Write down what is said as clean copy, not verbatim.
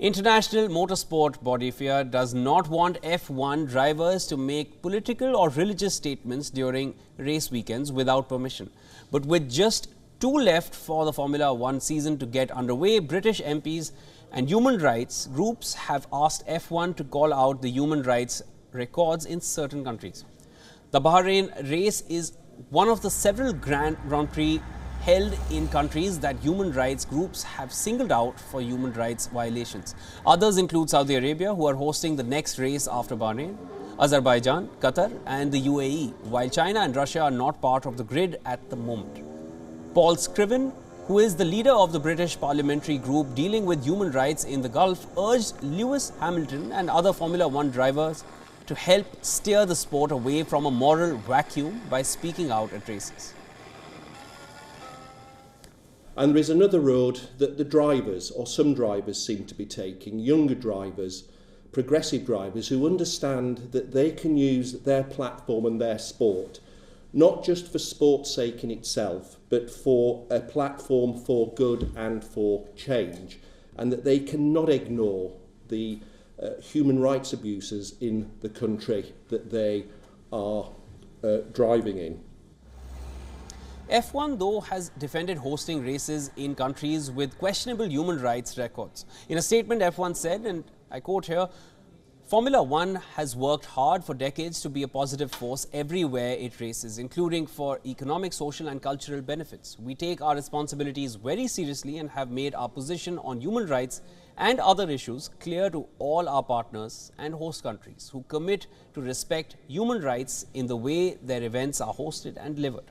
International motorsport body FIA does not want F1 drivers to make political or religious statements during race weekends without permission. But with just 2 left for the Formula 1 season to get underway, British MPs and human rights groups have asked F1 to call out the human rights records in certain countries. The Bahrain race is one of the several Grand Prix held in countries that human rights groups have singled out for human rights violations. Others include Saudi Arabia, who are hosting the next race after Bahrain, Azerbaijan, Qatar and the UAE, while China and Russia are not part of the grid at the moment. Paul Scriven, who is the leader of the British parliamentary group dealing with human rights in the Gulf, urged Lewis Hamilton and other Formula 1 drivers to help steer the sport away from a moral vacuum by speaking out at races. And there is another road that the drivers, or some drivers, seem to be taking, younger drivers, progressive drivers who understand that they can use their platform and their sport, not just for sport's sake in itself, but for a platform for good and for change, and that they cannot ignore the human rights abuses in the country that they are driving in. F1, though, has defended hosting races in countries with questionable human rights records. In a statement, F1 said, and I quote here, "Formula 1 has worked hard for decades to be a positive force everywhere it races, including for economic, social and cultural benefits. We take our responsibilities very seriously and have made our position on human rights and other issues clear to all our partners and host countries who commit to respect human rights in the way their events are hosted and delivered."